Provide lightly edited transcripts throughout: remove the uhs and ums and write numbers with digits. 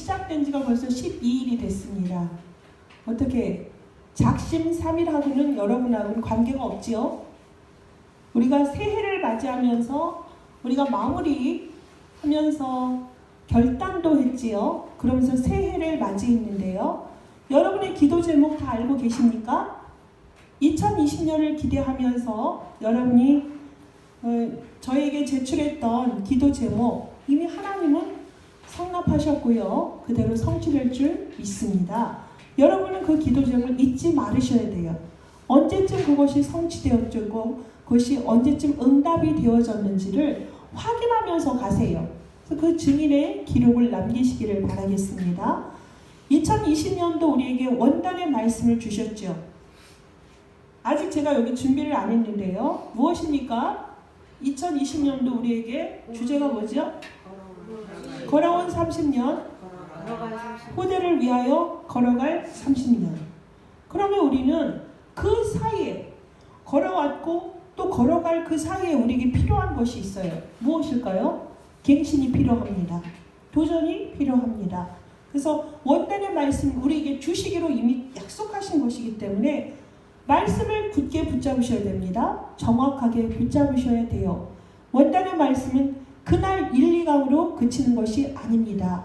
시작된 지가 벌써 12일이 됐습니다. 어떻게 작심 3일하고는 여러분하고는 관계가 없지요? 우리가 새해를 맞이하면서 우리가 마무리하면서 결단도 했지요. 그러면서 새해를 맞이했는데요. 여러분의 기도 제목 다 알고 계십니까? 2020년을 기대하면서 여러분이 저에게 제출했던 기도 제목 이미 하나님은 성납하셨고요. 그대로 성취될 줄 믿습니다. 여러분은 그 기도 제목을 잊지 말으셔야 돼요. 언제쯤 그것이 성취되었고 그것이 언제쯤 응답이 되어졌는지를 확인하면서 가세요. 그래서 그 증인의 기록을 남기시기를 바라겠습니다. 2020년도 우리에게 원단의 말씀을 주셨죠. 아직 제가 여기 준비를 안 했는데요. 무엇입니까? 2020년도 우리에게 주제가 뭐죠? 걸어온 30년, 후대를 위하여 걸어갈 30년. 그러면 우리는 그 사이에 걸어왔고 또 걸어갈 그 사이에 우리에게 필요한 것이 있어요. 무엇일까요? 갱신이 필요합니다. 도전이 필요합니다. 그래서 원단의 말씀 우리에게 주시기로 이미 약속하신 것이기 때문에 말씀을 굳게 붙잡으셔야 됩니다. 정확하게 붙잡으셔야 돼요. 원단의 말씀은 그날 1, 2강으로 그치는 것이 아닙니다.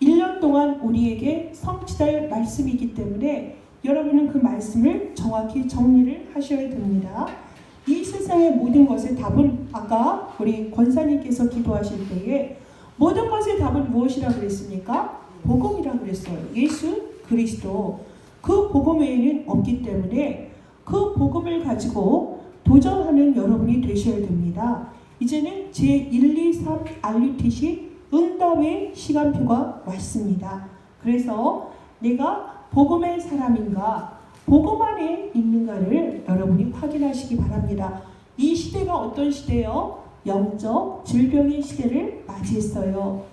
1년 동안 우리에게 성취될 말씀이기 때문에 여러분은 그 말씀을 정확히 정리를 하셔야 됩니다. 이 세상의 모든 것의 답은 아까 우리 권사님께서 기도하실 때에 모든 것의 답은 무엇이라고 그랬습니까? 복음이라고 그랬어요. 예수 그리스도. 그 복음 외에는 없기 때문에 그 복음을 가지고 도전하는 여러분이 되셔야 됩니다. 이제는 제1, 2, 3 RUTC 응답의 시간표가 왔습니다. 그래서 내가 복음의 사람인가, 복음 안에 있는가를 여러분이 확인하시기 바랍니다. 이 시대가 어떤 시대예요? 영적 질병의 시대를 맞이했어요.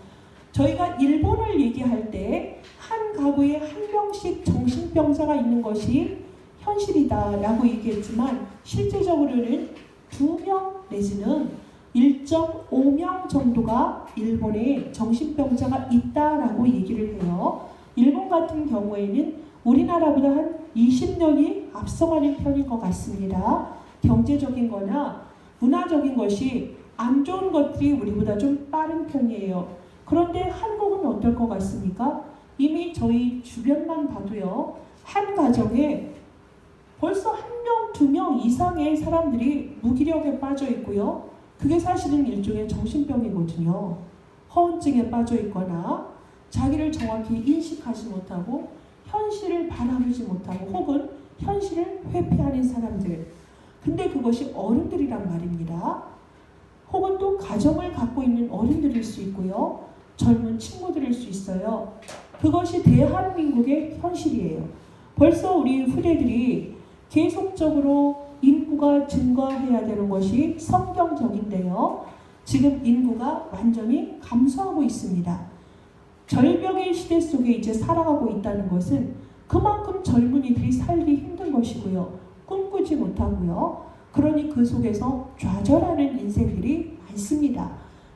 저희가 일본을 얘기할 때 한 가구에 한 명씩 정신병자가 있는 것이 현실이다라고 얘기했지만 실제적으로는 2명 내지는 1.5명 정도가 일본에 정신병자가 있다라고 얘기를 해요. 일본 같은 경우에는 우리나라보다 한 20년이 앞서가는 편인 것 같습니다. 경제적인 거나 문화적인 것이 안 좋은 것들이 우리보다 좀 빠른 편이에요. 그런데 한국은 어떨 것 같습니까? 이미 저희 주변만 봐도요. 한 가정에 벌써 1명, 2명 이상의 사람들이 무기력에 빠져 있고요. 그게 사실은 일종의 정신병이거든요. 허언증에 빠져 있거나 자기를 정확히 인식하지 못하고 현실을 바라보지 못하고 혹은 현실을 회피하는 사람들. 근데 그것이 어른들이란 말입니다. 혹은 또 가정을 갖고 있는 어른들일 수 있고요. 젊은 친구들일 수 있어요. 그것이 대한민국의 현실이에요. 벌써 우리 후대들이 계속적으로 인구가 증가해야 되는 것이 성경적인데요. 지금 인구가 완전히 감소하고 있습니다. 절벽의 시대 속에 이제 살아가고 있다는 것은 그만큼 젊은이들이 살기 힘든 것이고요. 꿈꾸지 못하고요. 그러니 그 속에서 좌절하는 인생들이 많습니다.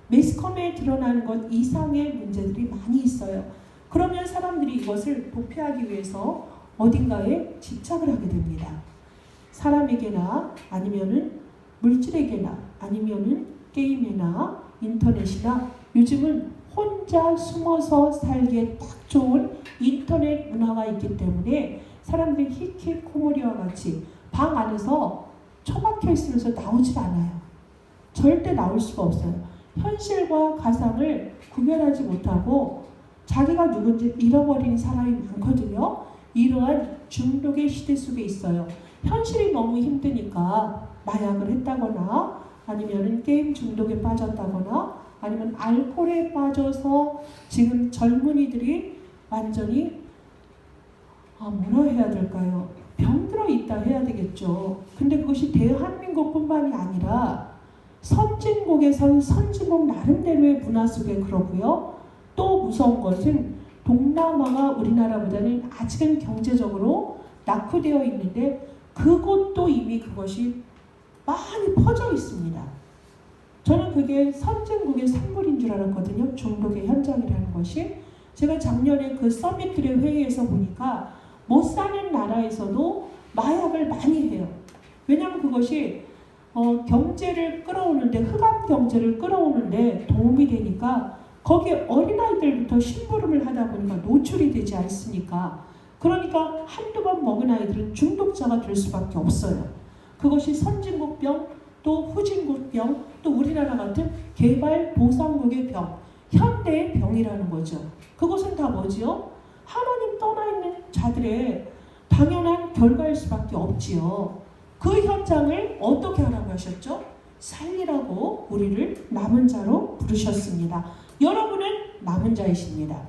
매스컴에 드러나는 것 이상의 문제들이 많이 있어요. 그러면 사람들이 이것을 도피하기 위해서 어딘가에 집착을 하게 됩니다. 사람에게나 아니면은 물질에게나 아니면은 게임이나 인터넷이나 요즘은 혼자 숨어서 살기에 딱 좋은 인터넷 문화가 있기 때문에 사람들이 히키코모리와 같이 방 안에서 처박혀 있으면서 나오질 않아요. 절대 나올 수가 없어요. 현실과 가상을 구별하지 못하고 자기가 누군지 잃어버린 사람이 많거든요. 이러한 중독의 시대 속에 있어요. 현실이 너무 힘드니까 마약을 했다거나 아니면 게임 중독에 빠졌다거나 아니면 알코올에 빠져서 지금 젊은이들이 완전히 뭐라 해야 될까요? 병들어 있다 해야 되겠죠. 근데 그것이 대한민국뿐만이 아니라 선진국에선 선진국 나름대로의 문화 속에 그러고요. 또 무서운 것은 동남아가 우리나라보다는 아직은 경제적으로 낙후되어 있는데 그곳도 이미 그것이 많이 퍼져 있습니다. 저는 그게 선진국의 산물인 줄 알았거든요. 중독의 현장이라는 것이. 제가 작년에 그 서밋들의 회의에서 보니까 못 사는 나라에서도 마약을 많이 해요. 왜냐하면 그것이 경제를 끌어오는데, 흑암 경제를 끌어오는데 도움이 되니까 거기에 어린아이들부터 심부름을 하다 보니까 노출이 되지 않습니까? 그러니까 한두 번 먹은 아이들은 중독자가 될 수밖에 없어요. 그것이 선진국병, 또 후진국병, 또 우리나라 같은 개발도상국의 병, 현대의 병이라는 거죠. 그것은 다 뭐지요? 하나님 떠나 있는 자들의 당연한 결과일 수밖에 없지요. 그 현장을 어떻게 하라고 하셨죠? 살리라고 우리를 남은 자로 부르셨습니다. 여러분은 남은 자이십니다.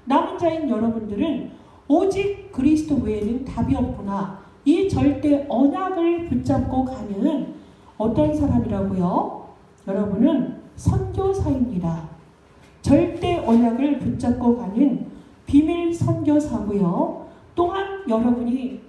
남은 자인 여러분들은 오직 그리스도 외에는 답이 없구나. 이 절대 언약을 붙잡고 가는 어떤 사람이라고요? 여러분은 선교사입니다. 절대 언약을 붙잡고 가는 비밀 선교사고요. 또한 여러분이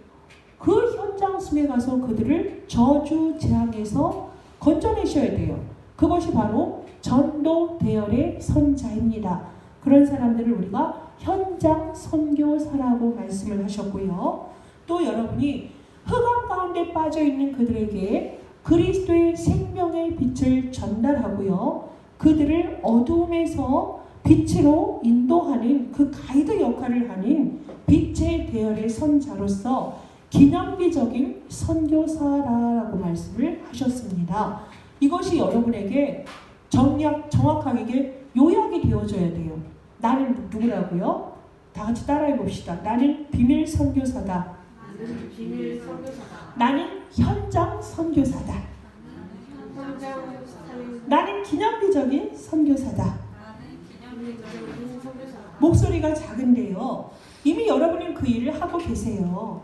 그 현장 숨에 가서 그들을 저주 재앙에서 건져내셔야 돼요. 그것이 바로 전도 대열의 선자입니다. 그런 사람들을 우리가 현장 선교사라고 말씀을 하셨고요. 또 여러분이 흑암 가운데 빠져있는 그들에게 그리스도의 생명의 빛을 전달하고요. 그들을 어두움에서 빛으로 인도하는 그 가이드 역할을 하는 빛의 대열의 선자로서 기념비적인 선교사라고 말씀을 하셨습니다. 이것이 여러분에게 정확하게 요약이 되어져야 돼요. 나는 누구라고요? 다 같이 따라해 봅시다. 나는 비밀 선교사다. 나는 비밀 선교사다. 나는 현장 선교사다. 나는 기념비적인 선교사다. 목소리가 작은데요. 이미 여러분은 그 일을 하고 계세요.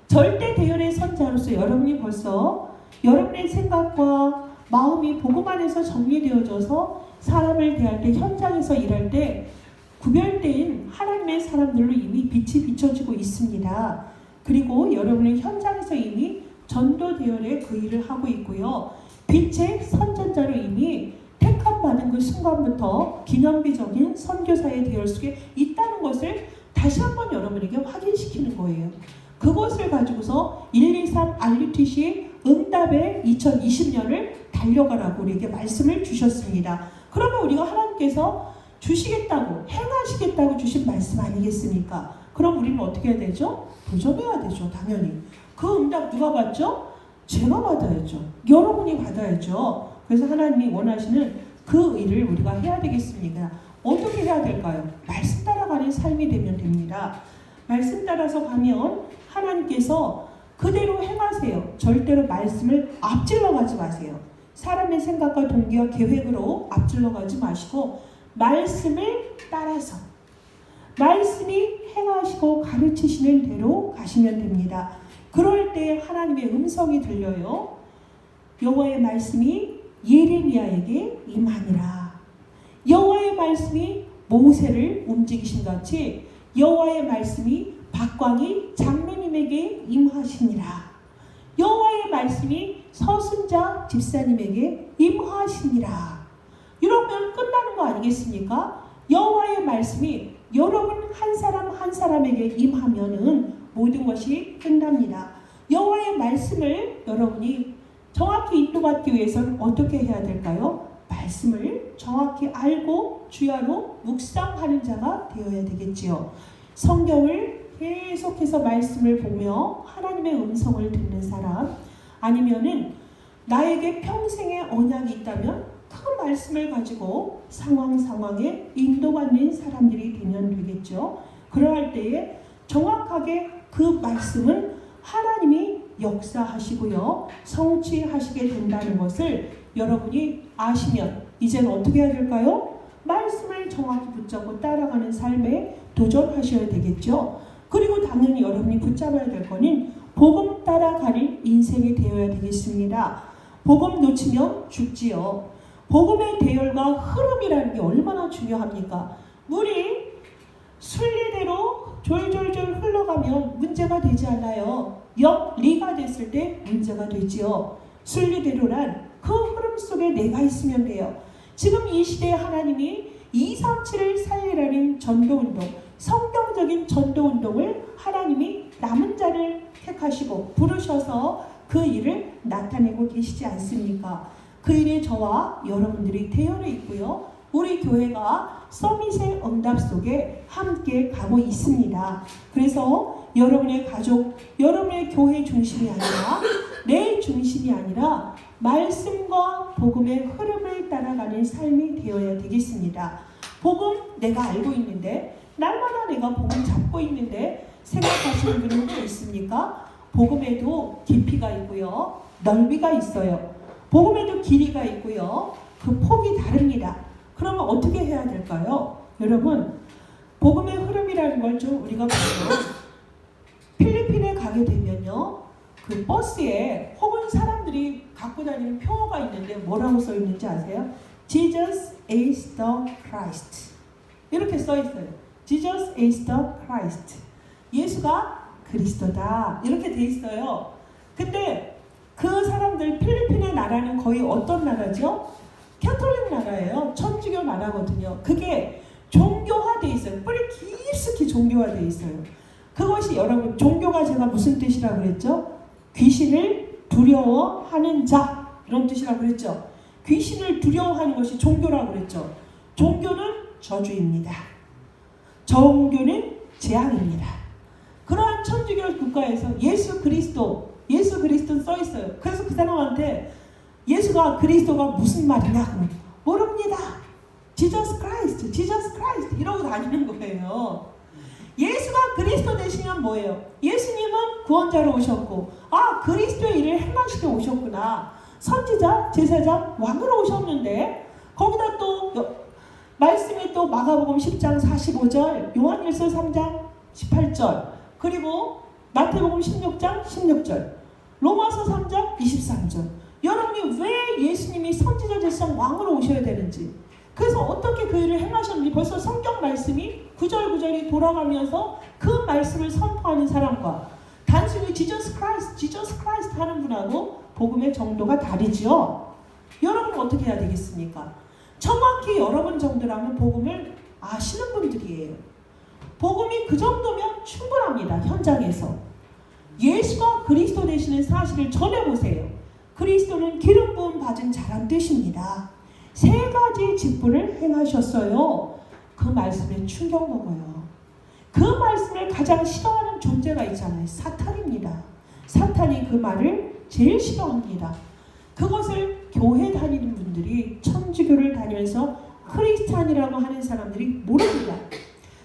절대 대열의 선자로서 여러분이 벌써 여러분의 생각과 마음이 복음 안에서 정리되어져서 사람을 대할 때, 현장에서 일할 때 구별된 하나님의 사람들로 이미 빛이 비춰지고 있습니다. 그리고 여러분은 현장에서 이미 전도 대열의 그 일을 하고 있고요. 빛의 선전자로 이미 택함받은 그 순간부터 기념비적인 선교사의 대열 속에 있다는 것을 다시 한번 여러분에게 확인시키는 거예요. 그것을 가지고서 123 RUTC 응답의 2020년을 달려가라고 우리에게 말씀을 주셨습니다. 그러면 우리가 하나님께서 주시겠다고, 행하시겠다고 주신 말씀 아니겠습니까? 그럼 우리는 어떻게 해야 되죠? 도전해야 되죠, 당연히. 그 응답 누가 받죠? 제가 받아야죠. 여러분이 받아야죠. 그래서 하나님이 원하시는 그 일을 우리가 해야 되겠습니다. 어떻게 해야 될까요? 말씀 따라가는 삶이 되면 됩니다. 말씀 따라서 가면 하나님께서 그대로 행하세요. 절대로 말씀을 앞질러 가지 마세요. 사람의 생각과 동기와 계획으로 앞질러 가지 마시고 말씀을 따라서 말씀이 행하시고 가르치시는 대로 가시면 됩니다. 그럴 때 하나님의 음성이 들려요. 여호와의 말씀이 예레미야에게 임하니라. 여호와의 말씀이 모세를 움직이신 같이 여호와의 말씀이 박광희 장로님에게 임하시니라. 여호와의 말씀이 서순자 집사님에게 임하시니라. 이러면 끝나는 거 아니겠습니까? 여호와의 말씀이 여러분 한 사람 한 사람에게 임하면은 모든 것이 끝납니다. 여호와의 말씀을 여러분이 정확히 인도받기 위해서는 어떻게 해야 될까요? 말씀을 정확히 알고 주야로 묵상하는 자가 되어야 되겠지요. 성경을 계속해서 말씀을 보며 하나님의 음성을 듣는 사람, 아니면은 나에게 평생의 언약이 있다면 그 말씀을 가지고 상황에 인도받는 사람들이 되면 되겠죠. 그러할 때에 정확하게 그 말씀은 하나님이 역사하시고요, 성취하시게 된다는 것을 여러분이 아시면 이제는 어떻게 해야 될까요? 말씀을 정확히 붙잡고 따라가는 삶에 도전하셔야 되겠죠. 그리고 당연히 여러분이 붙잡아야 될 거는 복음 따라가는 인생이 되어야 되겠습니다. 복음 놓치면 죽지요. 복음의 대열과 흐름이라는 게 얼마나 중요합니까? 물이 순리대로 졸졸졸 흘러가면 문제가 되지 않아요. 역리가 됐을 때 문제가 되지요. 순리대로란 그 흐름 속에 내가 있으면 돼요. 지금 이 시대에 하나님이 237을 살리라는 전도운동, 성경적인 전도운동을 하나님이 남은 자를 택하시고 부르셔서 그 일을 나타내고 계시지 않습니까? 그 일에 저와 여러분들이 대열에 있고요. 우리 교회가 서밋의 응답 속에 함께 가고 있습니다. 그래서 여러분의 가족, 여러분의 교회 중심이 아니라 내 중심이 아니라 말씀과 복음의 흐름을 따라가는 삶이 되어야 되겠습니다. 복음 내가 알고 있는데 날마다 내가 복음 잡고 있는데 생각하시는 분은 혹시 있습니까? 복음에도 깊이가 있고요. 넓이가 있어요. 복음에도 길이가 있고요. 그 폭이 다릅니다. 그러면 어떻게 해야 될까요? 여러분, 복음의 흐름이라는 걸 좀 우리가 보면 필리핀에 가게 되면요. 그 버스에 혹은 사람들이 갖고 다니는 표어가 있는데 뭐라고 써 있는지 아세요? Jesus is the Christ. 이렇게 써 있어요. Jesus is the Christ. 예수가 그리스도다. 이렇게 돼 있어요. 근데 그 사람들 필리핀의 나라는 거의 어떤 나라죠? 캐톨릭 나라예요. 천주교 나라거든요. 그게 종교화돼 있어요. 뿌리 깊숙이 종교화돼 있어요. 그것이 여러분 종교가 제가 무슨 뜻이라고 그랬죠? 귀신을 두려워하는 자 이런 뜻이라고 그랬죠. 귀신을 두려워하는 것이 종교라고 그랬죠. 종교는 저주입니다. 종교는 재앙입니다. 그러한 천주교 국가에서 예수 그리스도 써 있어요. 그래서 그 사람한테 예수가 그리스도가 무슨 말이냐 모릅니다. Jesus Christ 이러고 다니는 거예요. 예수가 그리스도 되시면 뭐예요? 예수님은 구원자로 오셨고 그리스도의 일을 행하시러 오셨구나. 선지자, 제사장, 왕으로 오셨는데 거기다 또 말씀이 또 마가복음 10장 45절, 요한일서 3장 18절, 그리고 마태복음 16장 16절, 로마서 3장 23절. 여러분이 왜 예수님이 선지자, 제사장, 왕으로 오셔야 되는지, 그래서 어떻게 그 일을 행하셨는지 벌써 성경 말씀이 구절구절이 돌아가면서 그 말씀을 선포하는 사람과 단순히 Jesus Christ 하는 분하고 복음의 정도가 다르지요. 여러분은 어떻게 해야 되겠습니까? 정확히 여러분 정도라면 복음을 아시는 분들이에요. 복음이 그 정도면 충분합니다. 현장에서. 예수가 그리스도 되시는 사실을 전해보세요. 그리스도는 기름 부음 받은 자란 뜻입니다. 3가지 직분을 행하셨어요. 그 말씀에 충격 먹어요. 그 말씀을 가장 싫어하는 존재가 있잖아요. 사탄입니다. 사탄이 그 말을 제일 싫어합니다. 그것을 교회 다니는 분들이 천주교를 다니면서 크리스찬이라고 하는 사람들이 모릅니다.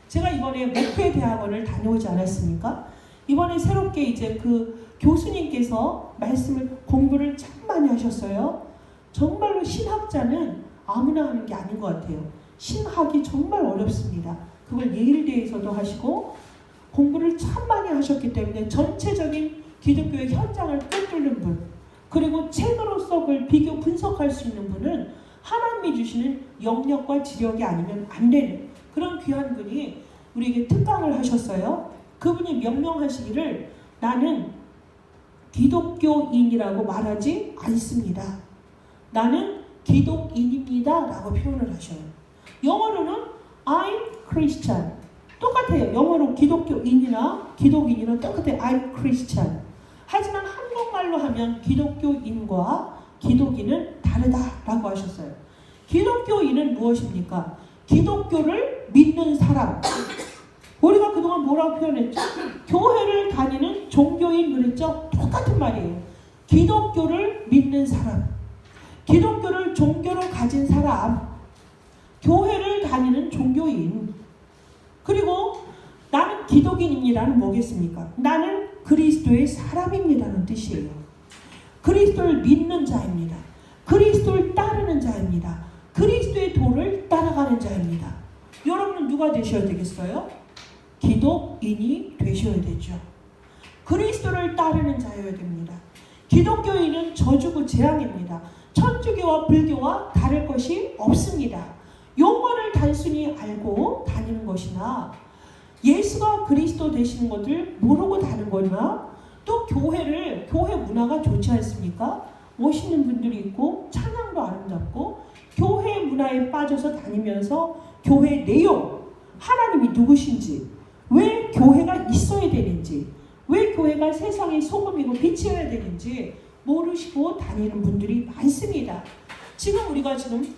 제가 이번에 목회 대학원을 다녀오지 않았습니까? 이번에 새롭게 이제 그 교수님께서 말씀을 공부를 참 많이 하셨어요. 정말로 신학자는 아무나 하는 게 아닌 것 같아요. 신학이 정말 어렵습니다. 그걸 예일대에서도 하시고 공부를 참 많이 하셨기 때문에 전체적인 기독교의 현장을 꿰뚫는 분, 그리고 책으로서 그걸 비교 분석할 수 있는 분은 하나님이 주시는 영역과 지력이 아니면 안 되는 그런 귀한 분이 우리에게 특강을 하셨어요. 그분이 명명하시기를 나는 기독교인이라고 말하지 않습니다. 나는 기독인입니다 라고 표현을 하셔요. 영어로는 I'm Christian. 똑같아요. 영어로 기독교인이나 기독인이나 똑같아요. I'm Christian. 하지만 한국말로 하면 기독교인과 기독인은 다르다라고 하셨어요. 기독교인은 무엇입니까? 기독교를 믿는 사람. 우리가 그동안 뭐라고 표현했죠? 교회를 다니는 종교인 그랬죠? 똑같은 말이에요. 기독교를 믿는 사람, 기독교를 종교로 가진 사람, 교회를 다니는 종교인. 그리고 나는 기독인입니다는 뭐겠습니까? 나는 그리스도의 사람입니다는 뜻이에요. 그리스도를 믿는 자입니다. 그리스도를 따르는 자입니다. 그리스도의 도를 따라가는 자입니다. 여러분은 누가 되셔야 되겠어요? 기독인이 되셔야 되죠. 그리스도를 따르는 자여야 됩니다. 기독교인은 저주고 재앙입니다. 천주교와 불교와 다를 것이 없습니다. 용어를 단순히 알고 다니는 것이나 예수가 그리스도 되시는 것을 모르고 다는 거나 또 교회 문화가 좋지 않습니까? 멋있는 분들이 있고 찬양도 아름답고 교회 문화에 빠져서 다니면서 교회 내용, 하나님이 누구신지, 왜 교회가 있어야 되는지, 왜 교회가 세상의 소금이고 빛이어야 되는지 모르시고 다니는 분들이 많습니다. 지금 우리가 지금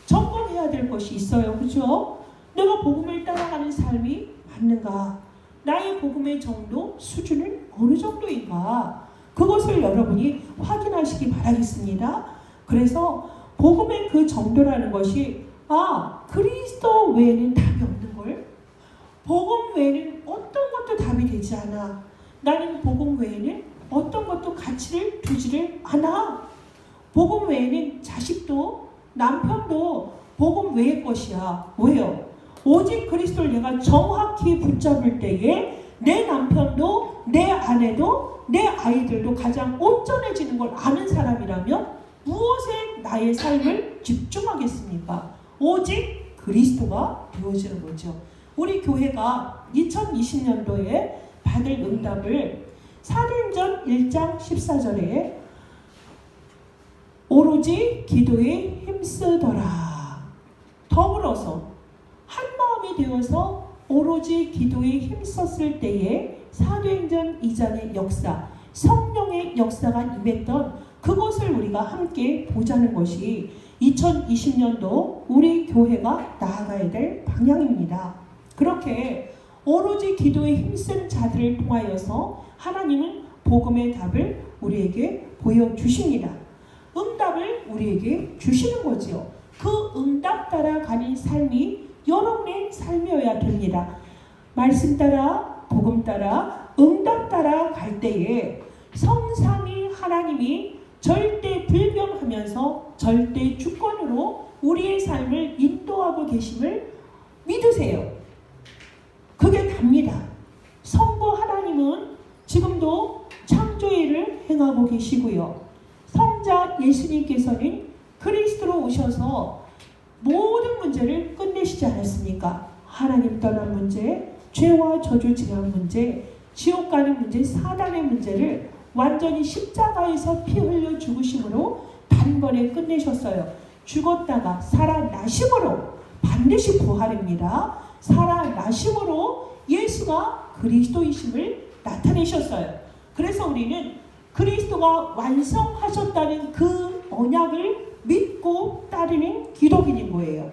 점검해야 될 것이 있어요. 그렇죠? 내가 복음을 따라가는 삶이 맞는가? 나의 복음의 정도, 수준은 어느 정도인가? 그것을 여러분이 확인하시기 바라겠습니다. 그래서 복음의 그 정도라는 것이 그리스도 외에는 답이 없는 걸? 복음 외에는 어떤 것도 답이 되지 않아. 나는 복음 외에는 어떤 것도 가치를 두지를 않아. 복음 외에는 자식도 남편도 복음 외의 것이야. 왜요? 오직 그리스도를 내가 정확히 붙잡을 때에 내 남편도 내 아내도 내 아이들도 가장 온전해지는 걸 아는 사람이라면 무엇에 나의 삶을 집중하겠습니까? 오직 그리스도가 되어지는 거죠. 우리 교회가 2020년도에 받을 응답을 사도행전 1장 14절에 오로지 기도에 힘쓰더라. 더불어서 한 마음이 되어서 오로지 기도에 힘썼을 때에 사도행전 2장의 역사, 성령의 역사가 임했던 그것을 우리가 함께 보자는 것이 2020년도 우리 교회가 나아가야 될 방향입니다. 그렇게 오로지 기도에 힘쓴 자들을 통하여서 하나님은 복음의 답을 우리에게 보여주십니다. 응답을 우리에게 주시는 거지요. 그 응답 따라 가는 삶이 여러분의 삶이어야 됩니다. 말씀 따라, 복음 따라, 응답 따라 갈 때에 성삼위 하나님이 절대 불변하면서 절대 주권으로 우리의 삶을 인도하고 계심을 믿으세요. 그게 답니다. 성부 하나님은 지금도 창조의 일을 행하고 계시고요. 성자 예수님께서는 그리스도로 오셔서 모든 문제를 끝내시지 않았습니까? 하나님 떠난 문제, 죄와 저주 지난 문제, 지옥 가는 문제, 사단의 문제를 완전히 십자가에서 피 흘려 죽으심으로 단번에 끝내셨어요. 죽었다가 살아나심으로 반드시 부활입니다. 살아나심으로 예수가 그리스도이심을 나타내셨어요. 그래서 우리는 그리스도가 완성하셨다는 그 언약을 믿고 따르는 기독인인 거예요.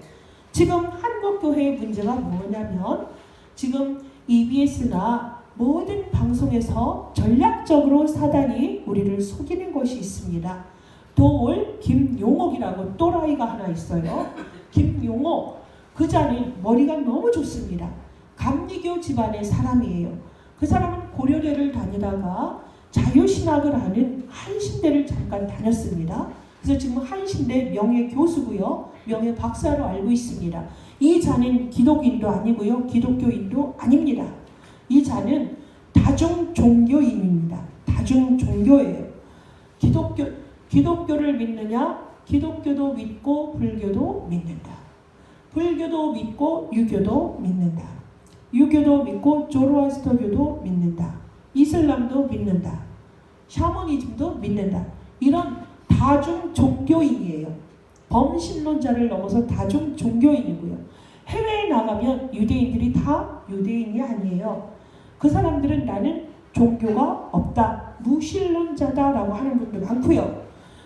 지금 한국교회의 문제가 뭐냐면 지금 EBS나 모든 방송에서 전략적으로 사단이 우리를 속이는 것이 있습니다. 도올 김용옥이라고 또라이가 하나 있어요. 김용옥 그 자는 머리가 너무 좋습니다. 감리교 집안의 사람이에요. 그 사람은 고려대를 다니다가 자유신학을 하는 한신대를 잠깐 다녔습니다. 그래서 지금 한신대 명예교수고요. 명예박사로 알고 있습니다. 이 자는 기독인도 아니고요. 기독교인도 아닙니다. 이 자는 다중종교인입니다. 다중종교예요. 기독교를 믿느냐? 기독교도 믿고 불교도 믿는다. 불교도 믿고 유교도 믿는다. 유교도 믿고 조로아스터교도 믿는다. 이슬람도 믿는다. 샤머니즘도 믿는다. 이런 다중종교인이에요. 범신론자를 넘어서 다중종교인이고요. 해외에 나가면 유대인들이 다 유대인이 아니에요. 그 사람들은 나는 종교가 없다. 무신론자다라고 하는 분들 많고요.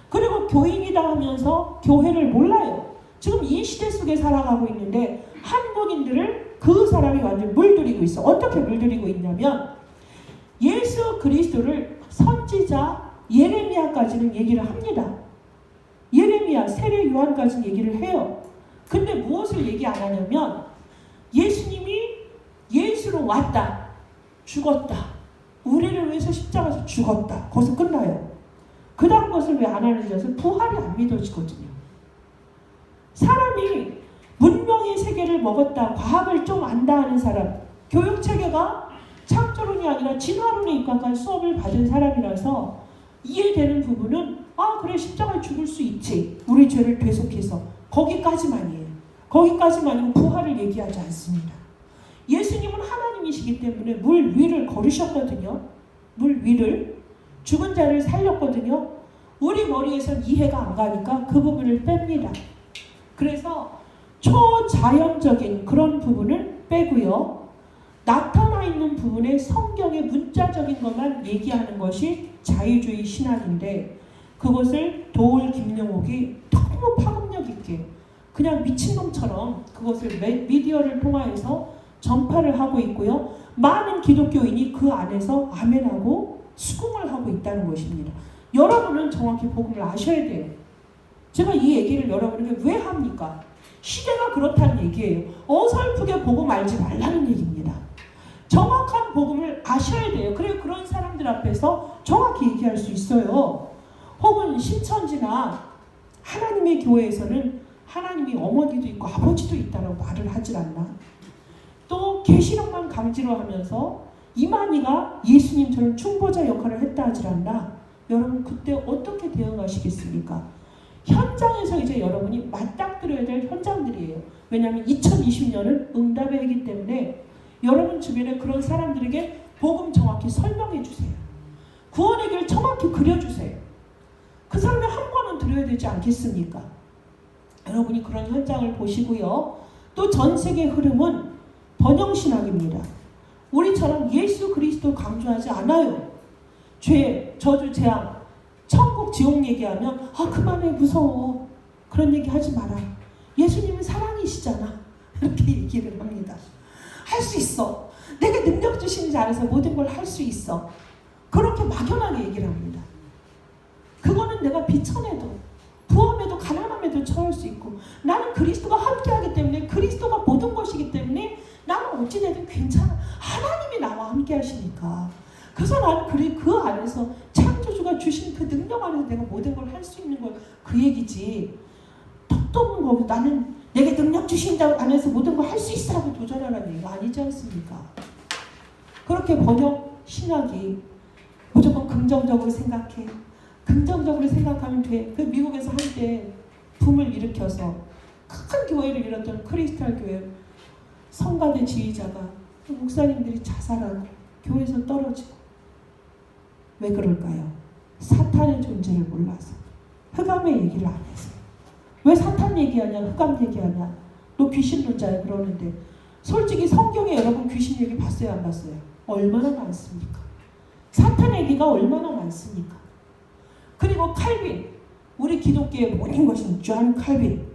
그리고 교인이다 하면서 교회를 몰라요. 지금 이 시대 속에 살아가고 있는데 한국인들을 그 사람이 완전 물들이고 있어. 어떻게 물들이고 있냐면 예수 그리스도를 선지자 예레미야까지는 얘기를 합니다. 예레미야, 세례 요한까지는 얘기를 해요. 근데 무엇을 얘기 안 하냐면 예수님이 예수로 왔다. 죽었다. 우리를 위해서 십자가에서 죽었다. 거기서 끝나요. 그 다음 것을 왜 안 하는지 아세요? 부활이 안 믿어지거든요. 사람이 문명의 세계를 먹었다. 과학을 좀 안다 하는 사람. 교육체계가 창조론이 아니라 진화론에 입각한 수업을 받은 사람이라서 이해되는 부분은 그래 십자가에 죽을 수 있지. 우리 죄를 대속해서. 거기까지만이에요. 거기까지만이면 부활을 얘기하지 않습니다. 예수님은 하나님이시기 때문에 물 위를 걸으셨거든요. 물 위를. 죽은 자를 살렸거든요. 우리 머리에선 이해가 안 가니까 그 부분을 뺍니다. 그래서 초자연적인 그런 부분을 빼고요. 나타나 있는 부분에 성경의 문자적인 것만 얘기하는 것이 자유주의 신학인데, 그것을 도올 김용옥이 너무 파급력 있게 그냥 미친놈처럼 그것을 미디어를 통하여서 전파를 하고 있고요. 많은 기독교인이 그 안에서 아멘하고 수긍을 하고 있다는 것입니다. 여러분은 정확히 복음을 아셔야 돼요. 제가 이 얘기를 여러분에게 왜 합니까? 시대가 그렇다는 얘기예요. 어설프게 복음 알지 말라는 얘기입니다. 정확한 복음을 아셔야 돼요. 그래야 그런 사람들 앞에서 정확히 얘기할 수 있어요. 혹은 신천지나 하나님의 교회에서는 하나님이 어머니도 있고 아버지도 있다고 말을 하질 않나? 또 계시록만 강지로 하면서 이만희가 예수님처럼 중보자 역할을 했다 하질 않나? 여러분 그때 어떻게 대응하시겠습니까? 현장에서 이제 여러분이 맞닥뜨려야 될 현장들이에요. 왜냐하면 2020년은 응답의 해이기 때문에 여러분 주변에 그런 사람들에게 복음 정확히 설명해 주세요. 구원의 길 정확히 그려주세요. 그 사람의 한 권은 드려야 되지 않겠습니까? 여러분이 그런 현장을 보시고요. 또 전 세계 흐름은 번영신학입니다. 우리처럼 예수 그리스도 강조하지 않아요. 죄, 저주, 재앙, 천국, 지옥 얘기하면 그만해 무서워. 그런 얘기 하지 마라. 예수님은 사랑이시잖아. 이렇게 얘기를 합니다. 할 수 있어. 내게 능력 주신 자 안에서 모든 걸 할 수 있어. 그렇게 막연하게 얘기를 합니다. 그거는 내가 비천해도 부함에도 가난함에도 처할 수 있고, 나는 그리스도가 함께하기 때문에, 그리스도가 모든 것이기 때문에 나는 어찌되든 괜찮아. 하나님이 나와 함께 하시니까. 그래서 나는 그 안에서 창조주가 주신 그 능력 안에서 내가 모든 걸 할 수 있는 거, 그 얘기지. 턱도 없는 거고 나는 내게 능력 주신 자 안에서 모든 걸 할 수 있으라고 도전하라는 얘기가 아니지 않습니까? 그렇게 번역 신학이 무조건 긍정적으로 생각해. 긍정적으로 생각하면 돼. 그 미국에서 한때 붐을 일으켜서 큰 교회를 이뤘던 크리스탈 교회 성가대 지휘자가, 목사님들이 자살하고 교회에서 떨어지고. 왜 그럴까요? 사탄의 존재를 몰라서. 흑암의 얘기를 안 해서. 왜 사탄 얘기하냐, 흑암 얘기하냐, 너 귀신론자야 그러는데, 솔직히 성경에 여러분 귀신 얘기 봤어요 안 봤어요? 얼마나 많습니까? 사탄 얘기가 얼마나 많습니까? 그리고 칼빈, 우리 기독교의 모든 것은 존 칼빈,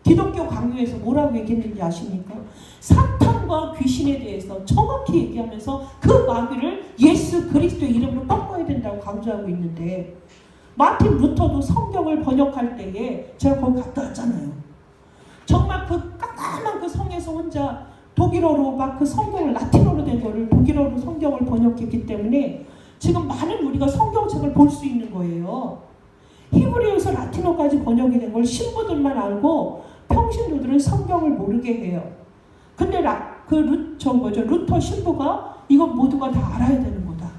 기독교 강요에서 뭐라고 얘기했는지 아십니까? 사탄과 귀신에 대해서 정확히 얘기하면서 그 마귀를 예수 그리스도의 이름으로 꺾어야 된다고 강조하고 있는데, 마틴 루터도 성경을 번역할 때에 제가 거기 갔다 왔잖아요. 정말 그 깜깜한 그 성에서 혼자 독일어로 막 그 성경을 라틴어로 된 거를 독일어로 성경을 번역했기 때문에 지금 많은 우리가 성경책을 볼 수 있는 거예요. 히브리어에서 라틴어까지 번역이 된 걸 신부들만 알고 평신도들은 성경을 모르게 해요. 근데 루터 신부가 이건 모두가 다 알아야 되는 거다.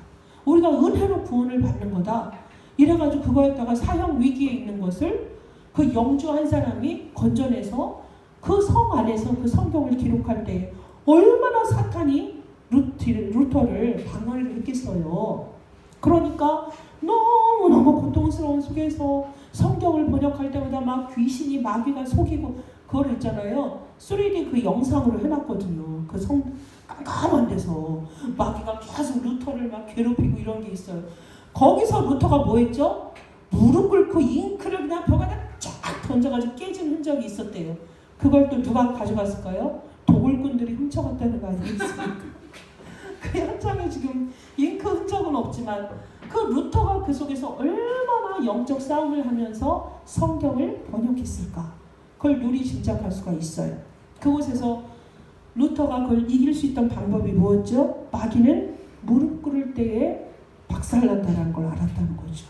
우리가 은혜로 구원을 받는 거다. 이래가지고 그거에다가 사형 위기에 있는 것을 그 영주 한 사람이 건져내서 그 성 안에서 그 성경을 기록할 때 얼마나 사탄이 루터를 방어를 했겠어요. 그러니까 너무너무 고통스러운 속에서 성경을 번역할 때마다 막 귀신이 마귀가 속이고, 그걸 있잖아요. 3D 그 영상으로 해놨거든요. 그 성 깜깜한 데서 마귀가 계속 루터를 막 괴롭히고 이런 게 있어요. 거기서 루터가 뭐 했죠? 무릎 꿇고 잉크를 그냥 벽에다 쫙 던져가지고 깨진 흔적이 있었대요. 그걸 또 누가 가져갔을까요? 도굴꾼들이 훔쳐갔다는 거 아니겠습니까? 그 현장에 지금 잉크 흔적은 없지만 그 루터가 그 속에서 얼마나 영적 싸움을 하면서 성경을 번역했을까? 그걸 누리 짐작할 수가 있어요. 그곳에서 루터가 그걸 이길 수 있던 방법이 무엇죠? 마귀는 무릎 꿇을 때에 박살난다는 걸 알았다는 거죠.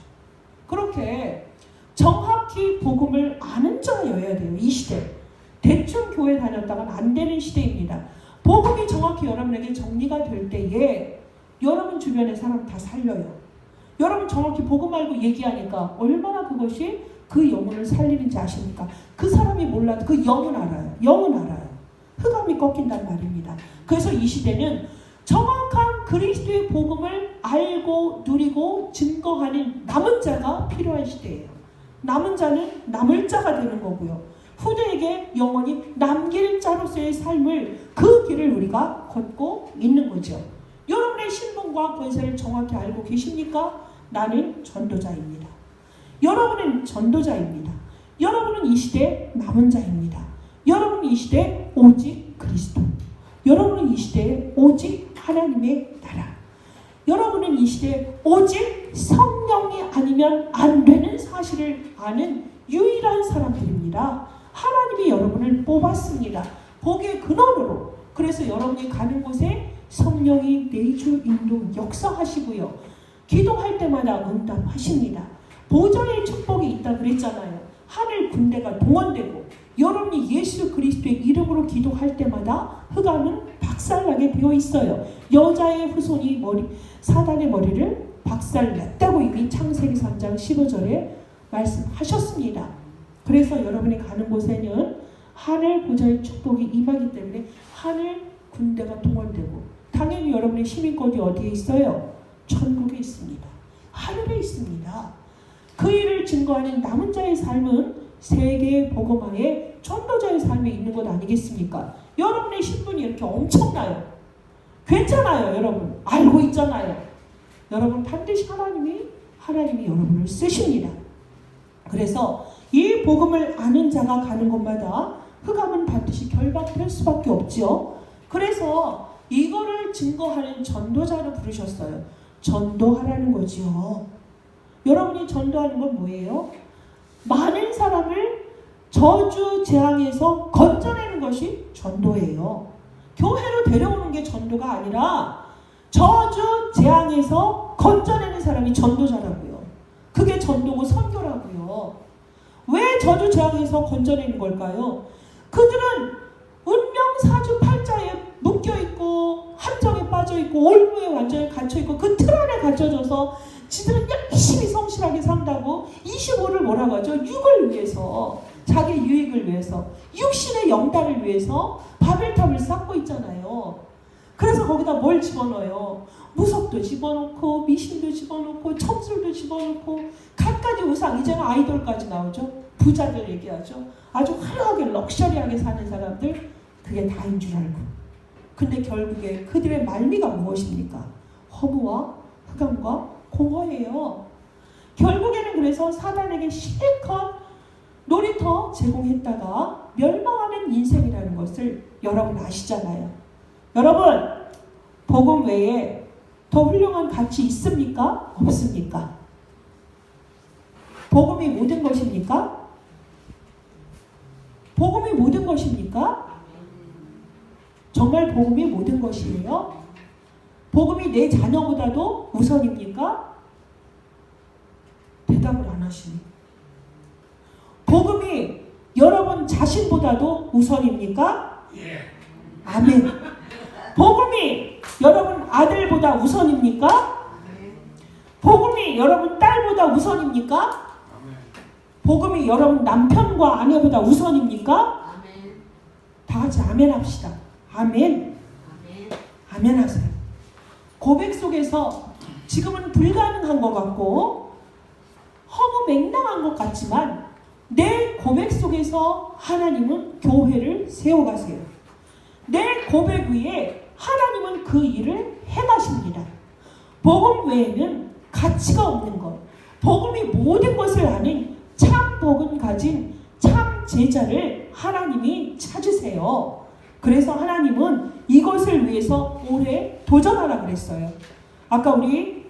그렇게 정확히 복음을 아는 자여야 돼요. 이 시대. 대충 교회 다녔다간 안 되는 시대입니다. 복음이 정확히 여러분에게 정리가 될 때에 여러분 주변의 사람 다 살려요. 여러분 정확히 복음 알고 얘기하니까 얼마나 그것이 그 영혼을 살리는지 아십니까? 그 사람이 몰라도 그 영은 알아요. 영은 알아요. 흑암이 꺾인단 말입니다. 그래서 이 시대는 정확한 그리스도의 복음을 알고 누리고 증거하는 남은 자가 필요한 시대예요. 남은 자는 남을 자가 되는 거고요. 후대에게 영원히 남길 자로서의 삶을 그 길을 우리가 걷고 있는 거죠. 여러분의 신분과 권세를 정확히 알고 계십니까? 나는 전도자입니다. 여러분은 전도자입니다. 여러분은 이 시대 남은 자입니다. 여러분은 이 시대 오직 그리스도. 여러분은 이 시대 오직 하나님의 나라. 여러분은 이 시대 오직 성령이 아니면 안 되는 사실을 아는 유일한 사람들입니다. 하나님이 여러분을 뽑았습니다. 복의 근원으로. 그래서 여러분이 가는 곳에 성령이 내주 인도 역사하시고요. 기도할 때마다 응답하십니다. 보좌의 축복이 있다 그랬잖아요. 하늘 군대가 동원되고 여러분이 예수 그리스도의 이름으로 기도할 때마다 흑암은 박살나게 되어 있어요. 여자의 후손이 사단의 머리를 박살냈다고 이미 창세기 3장 15절에 말씀하셨습니다. 그래서 여러분이 가는 곳에는 하늘 보좌의 축복이 임하기 때문에 하늘 군대가 동원되고 당연히 여러분의 시민권이 어디에 있어요? 천국에 있습니다. 하늘에 있습니다. 그 일을 증거하는 남은 자의 삶은 세계 복음화의 전도자의 삶에 있는 것 아니겠습니까? 여러분의 신분이 이렇게 엄청나요. 괜찮아요, 여러분. 알고 있잖아요. 여러분 반드시 하나님이 여러분을 쓰십니다. 그래서 이 복음을 아는 자가 가는 곳마다 흑암은 반드시 결박될 수밖에 없죠. 그래서 이거를 증거하는 전도자로 부르셨어요. 전도하라는 거지요. 여러분이 전도하는 건 뭐예요? 많은 사람을 저주 재앙에서 건져내는 것이 전도예요. 교회로 데려오는 게 전도가 아니라 저주 재앙에서 건져내는 사람이 전도자라고요. 그게 전도고 선교라고요. 왜 저주 재앙에서 건져내는 걸까요? 그들은 운명사주팔자에 묶여있고 함정에 빠져있고 올무에 완전히 갇혀있고 그 틀 안에 갇혀져서 지들은 열심히 성실하게 산다고 25를 뭐라고 하죠? 육을 위해서, 자기 유익을 위해서, 육신의 영달을 위해서 바벨탑을 쌓고 있잖아요. 그래서 거기다 뭘 집어넣어요? 무속도 집어넣고 미신도 집어넣고 첨술도 집어넣고 갖가지 우상, 이제는 아이돌까지 나오죠. 부자들 얘기하죠. 아주 화려하게 럭셔리하게 사는 사람들, 그게 다인 줄 알고. 근데 결국에 그들의 말미가 무엇입니까? 허무와 흑암과 공허예요. 결국에는 그래서 사단에게 실컷 놀이터 제공했다가 멸망하는 인생이라는 것을 여러분 아시잖아요. 여러분, 복음 외에 더 훌륭한 가치 있습니까? 없습니까? 복음이 모든 것입니까? 복음이 모든 것입니까? 정말 복음이 모든 것이에요? 복음이 내 자녀보다도 우선입니까? 대답을 안 하시니. 복음이 여러분 자신보다도 우선입니까? 아멘. 복음이 여러분 아들보다 우선입니까? 복음이 여러분 딸보다 우선입니까? 복음이 여러분 남편과 아내보다 우선입니까? 다 같이 아멘 합시다. 아멘. 아멘 하세요. 고백 속에서 지금은 불가능한 것 같고 허무맹랑한 것 같지만 내 고백 속에서 하나님은 교회를 세워가세요. 내 고백 위에 하나님은 그 일을 해가십니다. 복음 외에는 가치가 없는 것, 복음이 모든 것을 아는 참 복음 가진 참 제자를 하나님이 찾으세요. 그래서 하나님은 이것을 위해서 올해 도전하라 그랬어요. 아까 우리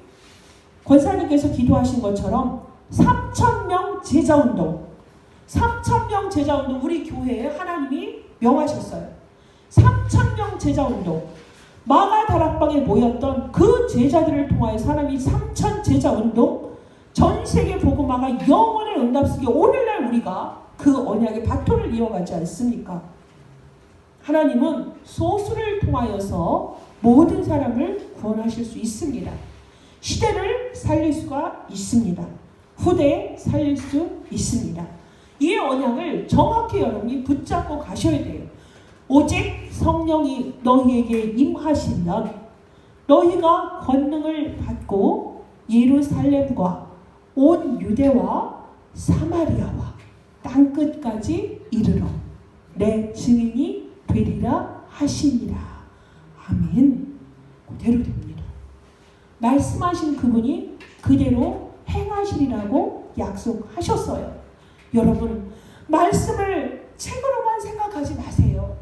권사님께서 기도하신 것처럼 3,000명 제자운동, 3,000명 제자운동 우리 교회에 하나님이 명하셨어요. 3,000명 제자운동, 마가다락방에 모였던 그 제자들을 통하여 사람이 3,000 제자운동, 전 세계 복음화가 영원의 응답 속에 오늘날 우리가 그 언약의 바톤을 이어가지 않습니까? 하나님은 소수를 통하여서 모든 사람을 구원하실 수 있습니다. 시대를 살릴 수가 있습니다. 후대에 살릴 수 있습니다. 이 언약을 정확히 여러분이 붙잡고 가셔야 돼요. 오직 성령이 너희에게 임하시면 너희가 권능을 받고 예루살렘과 온 유대와 사마리아와 땅끝까지 이르러 내 증인이 되리라 하시니라. 아멘. 그대로 됩니다. 말씀하신 그분이 그대로 행하시리라고 약속하셨어요. 여러분, 말씀을 책으로만 생각하지 마세요.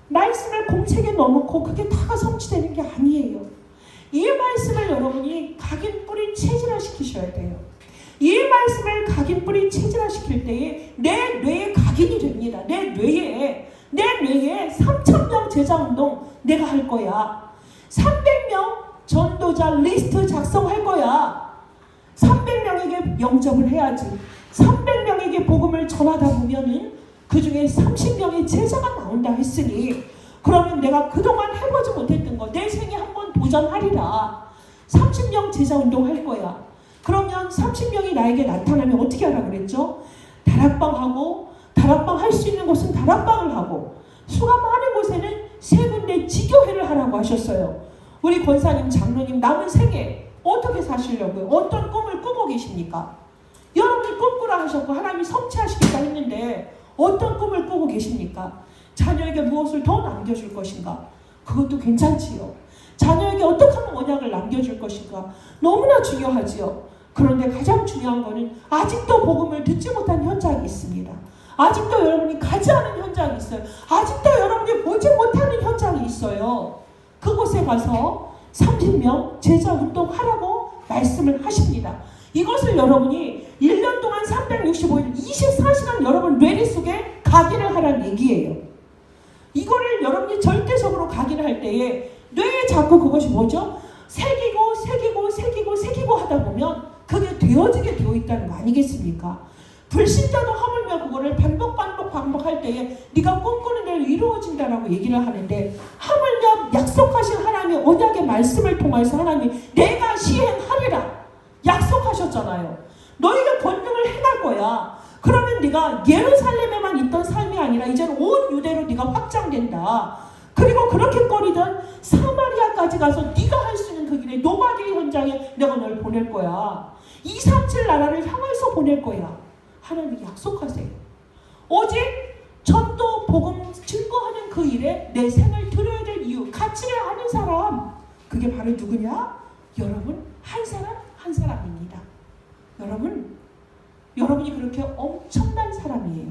말씀을 공책에 넣어놓고 그게 다가 성취되는 게 아니에요. 이 말씀을 여러분이 각인 뿌리 체질화시키셔야 돼요. 이 말씀을 각인 뿌리 체질화시킬 때에 내 뇌에 각인이 됩니다. 내 뇌에 3,000명 제자운동 내가 할 거야. 300명 전도자 리스트 작성할 거야. 300명에게 영접을 해야지. 300명에게 복음을 전하다 보면은 그 중에 30명의 제자가 나온다 했으니, 그러면 내가 그동안 해보지 못했던 거 내 생에 한번 도전하리라. 30명 제자 운동할 거야. 그러면 30명이 나에게 나타나면 어떻게 하라 그랬죠? 다락방하고, 다락방 할 수 있는 곳은 다락방을 하고, 수가 많은 곳에는 3군데 지교회를 하라고 하셨어요. 우리 권사님, 장로님 남은 생에 어떻게 사시려고요? 어떤 꿈을 꾸고 계십니까? 여러분이 꿈꾸라 하셨고 하나님이 성취하시겠다 했는데 어떤 꿈을 꾸고 계십니까? 자녀에게 무엇을 더 남겨줄 것인가? 그것도 괜찮지요. 자녀에게 어떻게 하면 언약을 남겨줄 것인가? 너무나 중요하지요. 그런데 가장 중요한 거는 아직도 복음을 듣지 못한 현장이 있습니다. 아직도 여러분이 가지 않은 현장이 있어요. 아직도 여러분이 보지 못하는 현장이 있어요. 그곳에 가서 30명 제자 운동하라고 말씀을 하십니다. 이것을 여러분이 1년 동안 365일 24시간 여러분 뇌리 속에 각인을 하라는 얘기예요. 이거를 여러분이 절대적으로 각인할 때에 뇌에 자꾸 그것이 뭐죠? 새기고 하다 보면 그게 되어지게 되어 있다는 거 아니겠습니까? 불신자도 하물며 그거를 반복할 때에 네가 꿈꾸는 대로 이루어진다라고 얘기를 하는데, 하물며 약속하신 하나님의 언약의 말씀을 통해서 하나님이 내가 시행하리라 약속하셨잖아요. 너희가 권능을 행할 거야. 그러면 네가 예루살렘에만 있던 삶이 아니라 이제는 온 유대로 네가 확장된다. 그리고 그렇게 거리던 사마리아까지 가서 네가 할 수 있는 그 길에 노마디의 현장에 내가 널 보낼 거야. 237 나라를 향해서 보낼 거야. 하나님이 약속하세요. 오직 전도 복음 증거하는 그 일에 내 생을 들여야 될 이유, 가치를 아는 사람, 그게 바로 누구냐? 여러분 한 사람 한 사람입니다. 여러분이 그렇게 엄청난 사람이에요.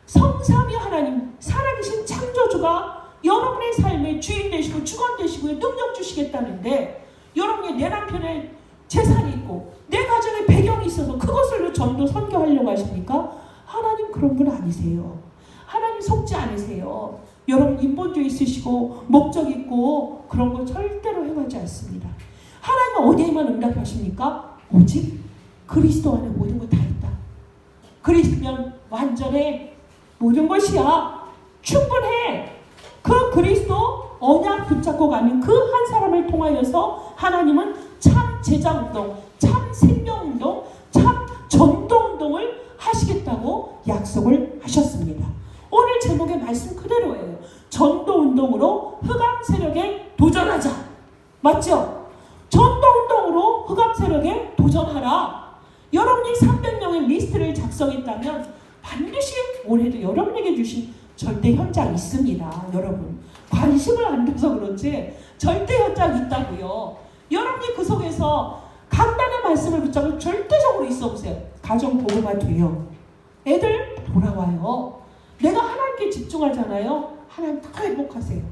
성삼위 하나님, 살아계신 창조주가 여러분의 삶의 주인 되시고 주관 되시고 능력 주시겠다는데, 여러분이 내 남편의 재산이 있고 내 가정의 배경이 있어서 그것을 전도 선교하려고 하십니까? 하나님 그런 분 아니세요. 하나님 속지 않으세요. 여러분 인본주의 있으시고 목적 있고 그런 거 절대로 행하지 않습니다. 하나님은 어디에만 응답하십니까? 오직 그리스도 안에 모든 거 다 있다. 그리스도면 완전해. 모든 것이야. 충분해. 그 그리스도 언약 붙잡고 가는 그 한 사람을 통하여서 하나님은 참 제자운동, 참 생명운동, 참 전도운동을 하시겠다고 약속을 하셨습니다. 오늘 제목의 말씀 그대로예요. 전도운동으로 흑암 세력에 도전하자. 맞죠? 전도운동으로 흑암 세력에 도전하라. 여러분이 300명의 리스트를 작성했다면 반드시 올해도 여러분에게 주신 절대 현장 있습니다. 여러분 관심을 안 줘서 그렇지 절대 현장 있다고요. 여러분이 그 속에서 간단한 말씀을 붙잡고 절대적으로 있어 보세요. 가정 보호가 돼요. 애들 돌아와요. 내가 하나님께 집중하잖아요. 하나님 다 회복하세요.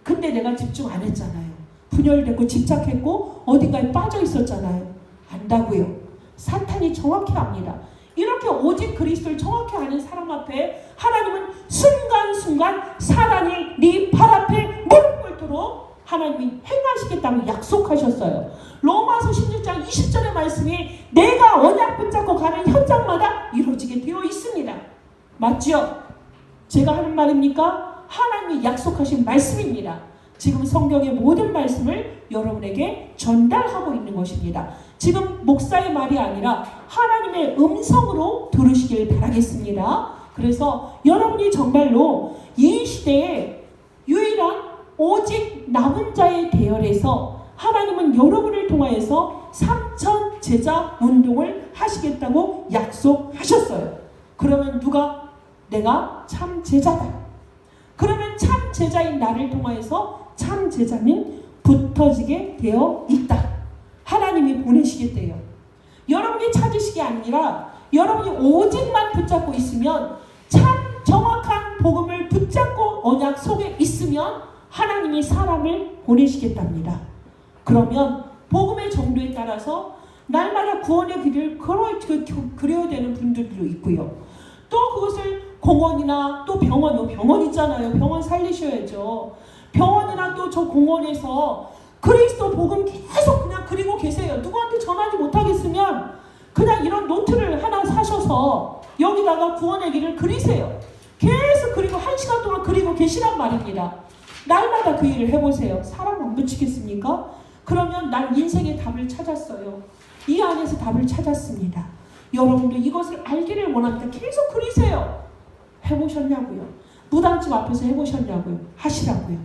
근데 내가 집중 안 했잖아요. 분열되고 집착했고 어딘가에 빠져 있었잖아요. 안다고요. 사탄이 정확히 압니다. 이렇게 오직 그리스도를 정확히 아는 사람 앞에 하나님은 순간순간 사단이 네 발 앞에 무릎 꿇도록 하나님이 행하시겠다고 약속하셨어요. 로마서 16장 20절의 말씀이 내가 언약 붙잡고 가는 현장마다 이루어지게 되어 있습니다. 맞죠? 제가 하는 말입니까? 하나님이 약속하신 말씀입니다. 지금 성경의 모든 말씀을 여러분에게 전달하고 있는 것입니다. 지금 목사의 말이 아니라 하나님의 음성으로 들으시길 바라겠습니다. 그래서 여러분이 정말로 이 시대에 유일한 오직 남은 자의 대열에서 하나님은 여러분을 통하여서 3,000 제자 운동을 하시겠다고 약속하셨어요. 그러면 누가 내가 참 제자다. 그러면 참 제자인 나를 통하여서 참 제자는 붙어지게 되어 있다. 하나님이 보내시겠대요. 여러분이 찾으시기 아니라 여러분이 오직만 붙잡고 있으면 참 정확한 복음을 붙잡고 언약 속에 있으면 하나님이 사람을 보내시겠답니다. 그러면 복음의 정도에 따라서 날마다 구원의 길을 그려야 되는 분들도 있고요. 또 그것을 공원이나 또 병원 있잖아요. 병원 살리셔야죠. 병원이나 또 저 공원에서 그리스도 복음 계속 그냥 그리고 계세요. 누구한테 전하지 못하겠으면 그냥 이런 노트를 하나 사셔서 여기다가 구원의 길을 그리세요. 계속 그리고 1시간 동안 그리고 계시란 말입니다. 날마다 그 일을 해보세요. 사람 안 붙이겠습니까? 그러면 난 인생의 답을 찾았어요. 이 안에서 답을 찾았습니다. 여러분도 이것을 알기를 원합니다. 계속 그리세요. 해보셨냐고요? 무당집 앞에서 해보셨냐고요? 하시라고요.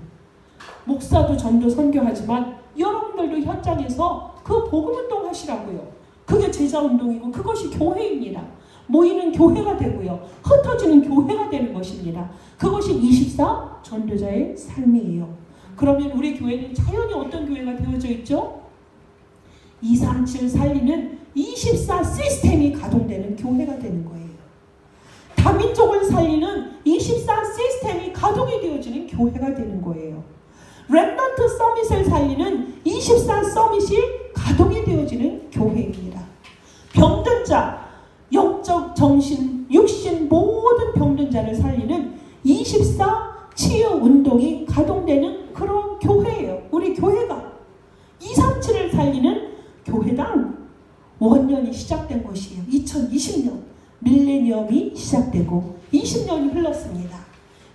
목사도 전도 선교하지만 여러분들도 현장에서 그 복음운동 하시라고요. 그게 제자운동이고 그것이 교회입니다. 모이는 교회가 되고요. 흩어지는 교회가 되는 것입니다. 그것이 24 전도자의 삶이에요. 그러면 우리 교회는 자연히 어떤 교회가 되어져 있죠? 237 살리는 24 시스템이 가동되는 교회가 되는 거예요. 다민족을 살리는 24 시스템이 가동이 되어지는 교회가 되는 거예요. 렘넌트 서밋을 살리는 24 서밋이 가동이 되어지는 교회입니다. 병든 자, 영적, 정신, 육신 모든 병든 자를 살리는 24 치유 운동이 가동되는 그런 교회예요. 우리 교회가 237을 살리는 교회당 원년이 시작된 것이에요. 2020년 밀레니엄이 시작되고 20년이 흘렀습니다.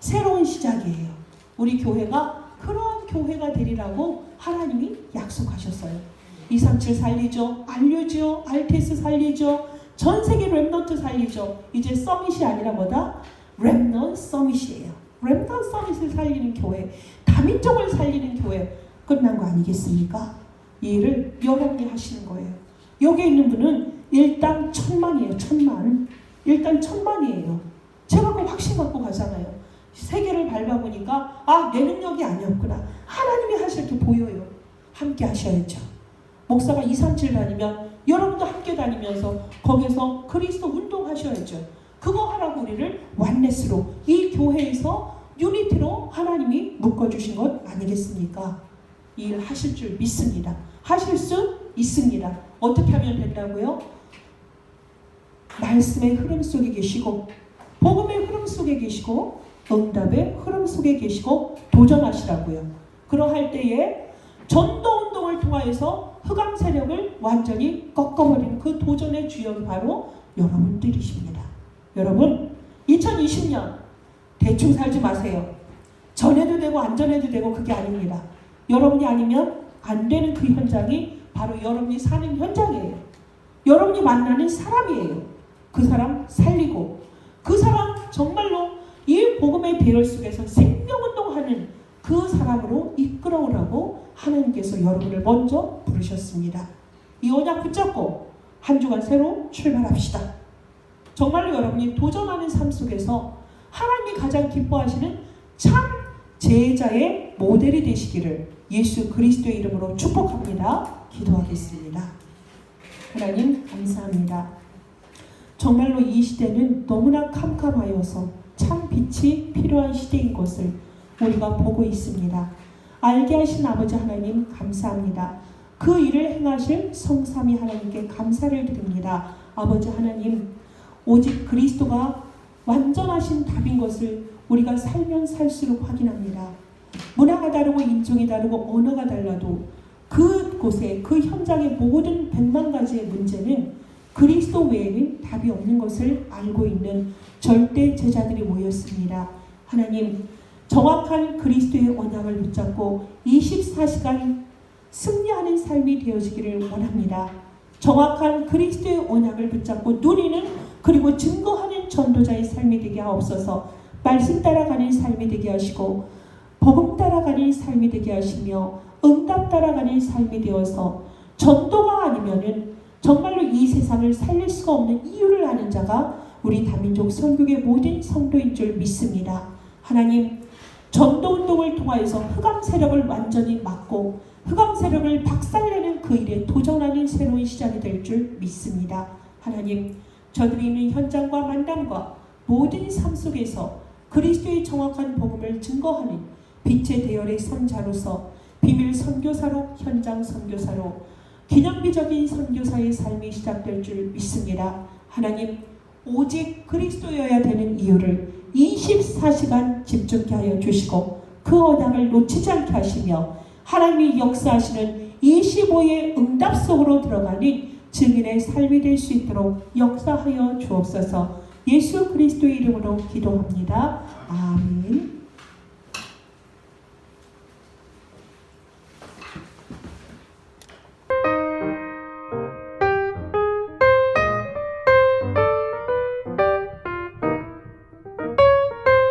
새로운 시작이에요. 우리 교회가 그런 교회가 되리라고 하나님이 약속하셨어요. 237 살리죠. 알려죠. RTS 살리죠. 전 세계 렘넌트 살리죠. 이제 서밋이 아니라 뭐다? 렘넌트 서밋이에요. 렘넌트 서밋을 살리는 교회, 다민족을 살리는 교회. 끝난 거 아니겠습니까? 이 일을 여러분이 하시는 거예요. 여기 있는 분은 일당 1000만이에요. 1000만. 일단 1000만이에요. 제가 그 확신 갖고 가잖아요. 세계를 밟아보니까 내 능력이 아니었구나. 하나님이 하실 게 보여요. 함께 하셔야죠. 목사가 237 다니면 여러분도 함께 다니면서 거기서 그리스도 운동하셔야죠. 그거 하라고 우리를 완네스로 이 교회에서 유니티로 하나님이 묶어주신 것 아니겠습니까? 이 일 하실 줄 믿습니다. 하실 수 있습니다. 어떻게 하면 된다고요? 말씀의 흐름 속에 계시고 복음의 흐름 속에 계시고 응답의 흐름 속에 계시고 도전하시라고요. 그러할 때에 전도운동을 통하여서 흑암 세력을 완전히 꺾어버리는 그 도전의 주역이 바로 여러분들이십니다. 여러분 2020년 대충 살지 마세요. 전해도 되고 안 전해도 되고 그게 아닙니다. 여러분이 아니면 안 되는 그 현장이 바로 여러분이 사는 현장이에요. 여러분이 만나는 사람이에요. 그 사람 살리고 그 사람 정말로 이 복음의 대열 속에서 생명운동하는 그 사람으로 이끌어오라고 하나님께서 여러분을 먼저 부르셨습니다. 이 언약 붙잡고 한 주간 새로 출발합시다. 정말로 여러분이 도전하는 삶 속에서 하나님이 가장 기뻐하시는 참 제자의 모델이 되시기를 예수 그리스도의 이름으로 축복합니다. 기도하겠습니다. 하나님 감사합니다. 정말로 이 시대는 너무나 캄캄하여서 참 빛이 필요한 시대인 것을 우리가 보고 있습니다. 알게 하신 아버지 하나님 감사합니다. 그 일을 행하실 성삼위 하나님께 감사를 드립니다. 아버지 하나님 오직 그리스도가 완전하신 답인 것을 우리가 살면 살수록 확인합니다. 문화가 다르고 인종이 다르고 언어가 달라도 그곳에 그 현장의 모든 100만 가지의 문제는 그리스도 외에는 답이 없는 것을 알고 있는 절대 제자들이 모였습니다. 하나님 정확한 그리스도의 언약을 붙잡고 24시간 승리하는 삶이 되어지기를 원합니다. 정확한 그리스도의 언약을 붙잡고 누리는 그리고 증거하는 전도자의 삶이 되게 하옵소서. 말씀 따라가는 삶이 되게 하시고 복음 따라가는 삶이 되게 하시며 응답 따라가는 삶이 되어서 전도가 아니면은 정말로 이 세상을 살릴 수가 없는 이유를 아는 자가 우리 다민족 선교의 모든 성도인 줄 믿습니다. 하나님, 전도운동을 통하여서 흑암 세력을 완전히 막고 흑암 세력을 박살내는 그 일에 도전하는 새로운 시작이 될 줄 믿습니다. 하나님, 저들이 있는 현장과 만남과 모든 삶 속에서 그리스도의 정확한 복음을 증거하는 빛의 대열의 선자로서 비밀 선교사로, 현장 선교사로, 기념비적인 선교사의 삶이 시작될 줄 믿습니다. 하나님, 오직 그리스도여야 되는 이유를 24시간 집중케 하여 주시고 그 언약을 놓치지 않게 하시며 하나님이 역사하시는 25의 응답 속으로 들어가는 증인의 삶이 될 수 있도록 역사하여 주옵소서. 예수 그리스도의 이름으로 기도합니다. 아멘.